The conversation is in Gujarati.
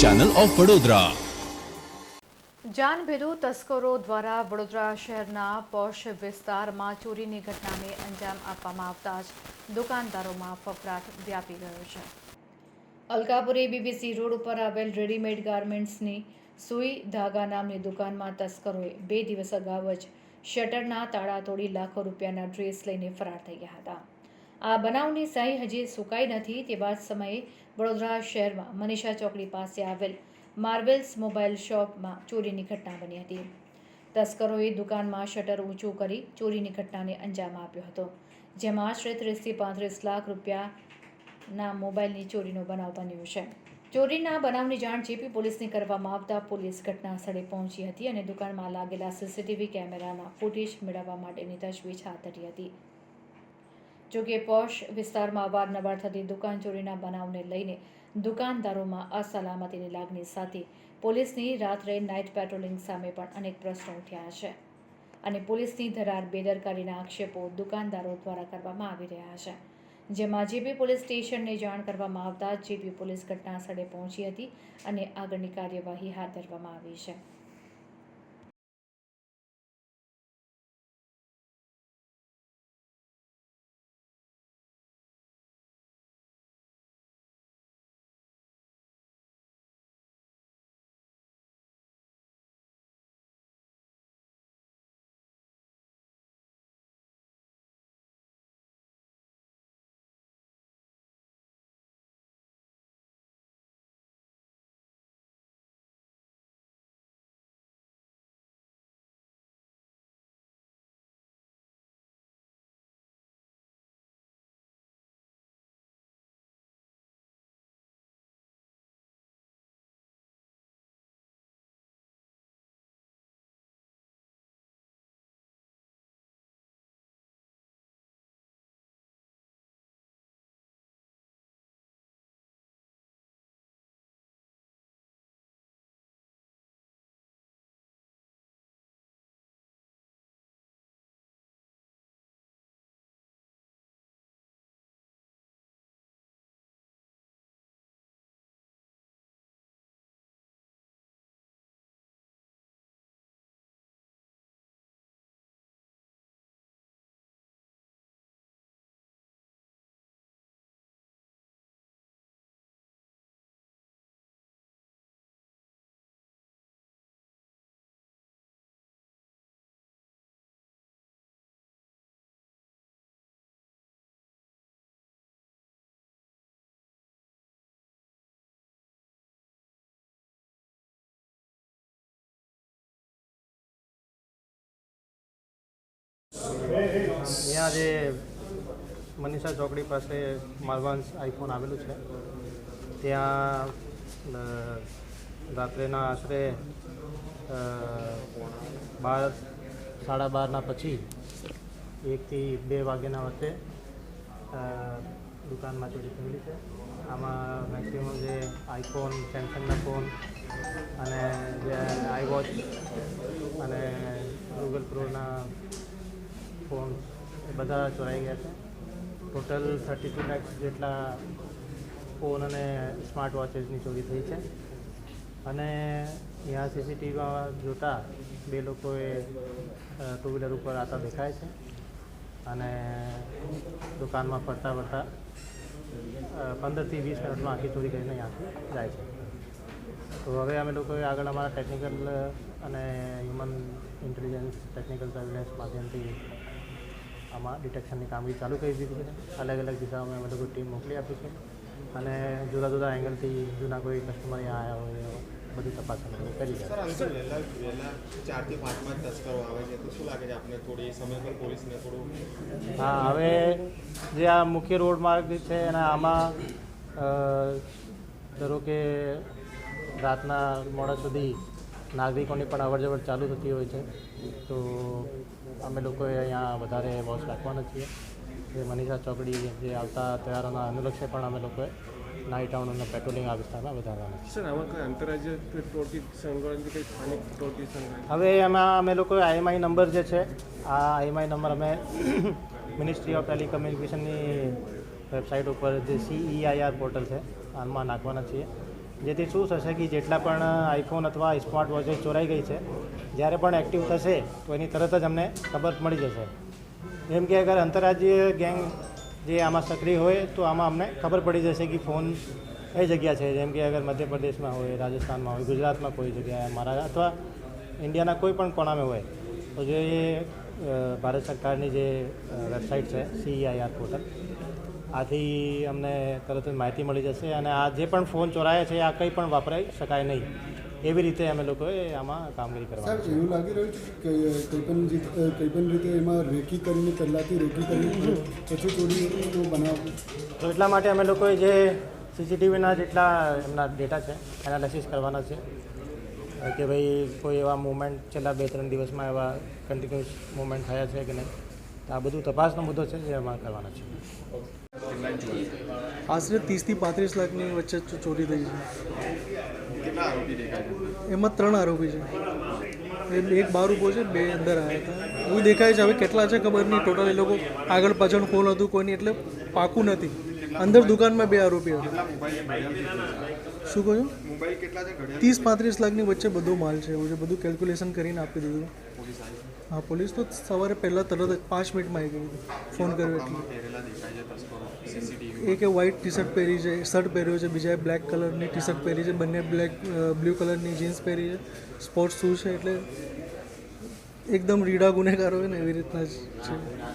Channel of Vadodara. જાનભેદુ તસ્કરો દ્વારા વડોદરા શહેરના પોશ વિસ્તારમાં ચોરીની ઘટનાને અંજામ આપવામાં આવતા જ દુકાનદારોમાં ફફડાટ વ્યાપી ગયો છે. અલકાપુરી બીબીસી રોડ ઉપર આવેલ રેડીમેડ ગાર્મેન્ટ્સની સુઈ ધાગા નામની દુકાનમાં તસ્કરોએ 2 દિવસ અગાઉ જ શટરના તાળા તોડી લાખો રૂપિયાના ડ્રેસ લઈને ફરાર થઈ ગયા હતા. આ બનાવની સહી હજી સુકાઈ નથી તેવા જ સમયે વડોદરા શહેરમાં મનીષા ચોકડી પાસે આવેલ માર્વેલ્સ મોબાઈલ શોપમાં ચોરીની ઘટના બની હતી. તસ્કરોએ દુકાનમાં શટર ઊંચું કરી ચોરીની ઘટનાને અંજામ આપ્યો હતો, જેમાં આશરે 30 થી 35 લાખ રૂપિયાના મોબાઈલની ચોરીનો બનાવ બન્યો છે. ચોરીના બનાવની જાણ જેપી પોલીસને કરવામાં આવતા પોલીસ ઘટના સ્થળે પહોંચી હતી અને દુકાનમાં લાગેલા સીસીટીવી કેમેરાના ફૂટેજ મેળવવા માટેની તજવીજ હાથ ધરી હતી. જોકે પોશ વિસ્તારમાં અવારનવાર થતી દુકાન ચોરીના બનાવને લઈને દુકાનદારોમાં અસલામતીની લાગણી સાથે પોલીસની રાત્રે નાઇટ પેટ્રોલિંગ સામે પણ અનેક પ્રશ્નો ઉઠ્યા છે અને પોલીસની ધરાર બેદરકારીના આક્ષેપો દુકાનદારો દ્વારા કરવામાં આવી રહ્યા છે, જેમાં જેપી પોલીસ સ્ટેશનને જાણ કરવામાં આવતા જેપી પોલીસ ઘટના સ્થળે પહોંચી હતી અને આગળની કાર્યવાહી હાથ ધરવામાં આવી છે. અહીંયા જે મનીષા ચોકડી પાસે માર્વેલ્સ આઈફોન આવેલું છે, ત્યાં રાત્રેના આશરે 12:30 પછી 1 થી 2 વાગ્યાના વચ્ચે દુકાનમાં ચોરી થયેલી છે. આમાં મેક્સિમમ જે આઈફોન, સેમસંગના ફોન અને જે આઈવોચ અને ગૂગલ પ્રોના ફોન એ બધા ચોરાઈ ગયા છે. ટોટલ 32 લાખ જેટલા ફોન અને સ્માર્ટ વોચેસની ચોરી થઈ છે. અને અહીંયા સીસીટીવીમાં જોતાં 2 લોકોએ ટુ વ્હીલર ઉપર આવતા દેખાય છે અને દુકાનમાં ફરતા 15 થી 20 મિનિટમાં આખી ચોરી કરીને અહીંયાથી જાય છે. તો હવે અમે લોકોએ આગળ અમારા ટેકનિકલ અને હ્યુમન ઇન્ટેલિજન્સ ટેકનિકલ સર્વેલન્સ માધ્યમથી આમાં ડિટેક્શનની કામગીરી ચાલુ કરી દીધી છે. અલગ અલગ દિશાઓમાં અમે લોકો ટીમ મોકલી આપી છે અને જુદા જુદા એંગલથી જૂના કોઈ કસ્ટમર અહીંયા આવ્યા હોય બધી તપાસ અમે કરી છે. 4 થી 5 તસ્કરો આવે છે, તો શું લાગે છે આપને થોડી સમય પર પોલીસને થોડું? હા, હવે જે આ મુખ્ય રોડ માર્ગ છે અને આમાં ધારો કે રાતના મોડા સુધી નાગરિકોની પણ અવરજવર ચાલુ થતી હોય છે, તો અમે લોકોએ અહીંયા વધારે વોચ રાખવાના છીએ. જે મનીષા ચોકડી જે આવતા તહેવારોના અનુલક્ષે પણ અમે લોકોએ નાઇટ આઉટ અને પેટ્રોલિંગ આ વિસ્તારમાં વધારવાના છે. સર, આમાં કોઈ આંતરરાજ્ય ટોળકી સંકળાયેલી કંઈ સ્થાનિક ટોળકી સંકળાયેલી? હવે એમાં અમે લોકોએ આઈએમઆઈ નંબર જે છે, આ આઈએમઆઈ નંબર અમે મિનિસ્ટ્રી ઓફ ટેલિકમ્યુનિકેશનની વેબસાઇટ ઉપર જે CEIR પોર્ટલ છે આમાં નાખવાના છીએ. જેથી શું થશે કે જેટલા પણ આઈફોન અથવા સ્માર્ટ વોચેસ ચોરાઈ ગઈ છે જ્યારે પણ એક્ટિવ થશે તો એની તરત જ અમને ખબર મળી જશે. જેમ કે અગર આંતરરાજ્ય ગેંગ જે આમાં સક્રિય હોય તો આમાં અમને ખબર પડી જશે કે ફોન કઈ જગ્યા છે. જેમ કે અગર મધ્યપ્રદેશમાં હોય, રાજસ્થાનમાં હોય, ગુજરાતમાં કોઈ જગ્યાએ મારા અથવા ઇન્ડિયાના કોઈ પણ કોણામાં હોય તો જે ભારત સરકારની જે વેબસાઇટ છે CEIR પોર્ટલ, આથી અમને તરત જ માહિતી મળી જશે અને આ જે પણ ફોન ચોરાયા છે આ કંઈ પણ વાપરાઈ શકાય નહીં. એવી રીતે અમે લોકોએ આમાં કામગીરી કરવાની સાહેબ, એવું લાગી રહ્યું છે કે કોઈ પણ રીતે એમાં રેકી કરીને પહેલાંથી રેકી કરીને પછી ચોરીનો બનાવ. તો એટલા માટે અમે લોકોએ જે CCTVના જેટલા એમના ડેટા છે એનાલિસિસ કરવાના છે કે ભાઈ કોઈ એવા મૂવમેન્ટ છેલ્લા 2-3 દિવસમાં એવા કન્ટિન્યુઅસ મૂવમેન્ટ થયા છે કે નહીં. તો આ બધું તપાસનો મુદ્દો છે જે અમારે કરવાના છે. આશરે 30 થી 35 લાખની વચ્ચે ચોરી થઈ છે. કેટલા આરોપી દેખાય છે? એમાં 3 આરોપી છે. એક બહાર ઊભો છે, 2 અંદર આવ્યા હતા એવું દેખાય છે. હવે કેટલા છે ખબર નહીં. ટોટલ એ લોકો આગળ પાછળ કોણ હતું કોઈની એટલે પાકું નથી. અંદર દુકાનમાં 2 આરોપી હતા. કેટલા મોબાઈલ શું કહ્યું? મોબાઈલ કેટલા છે? ઘડિયાળ 30-35 લાખની વચ્ચે બધો માલ છે એવું છે. બધું કેલ્ક્યુલેશન કરીને આપી દીધું. પોલીસ આવી હા, પોલીસ તો સવારે પહેલાં તરત જ 5 મિનિટમાં આવી ગઈ હતી. ફોન કર્યો એટલે પહેરેલા દેખાય છે તસ્કરો CCTV. એક વ્હાઇટ ટી શર્ટ પહેરી છે, શર્ટ પહેર્યો છે, બીજાએ બ્લેક કલરની ટી શર્ટ પહેરી છે, બંને બ્લુ કલરની જીન્સ પહેરી છે, સ્પોર્ટ્સ શૂઝ છે. એટલે એકદમ રીડા ગુનેગાર હોય ને એવી રીતના જ છે.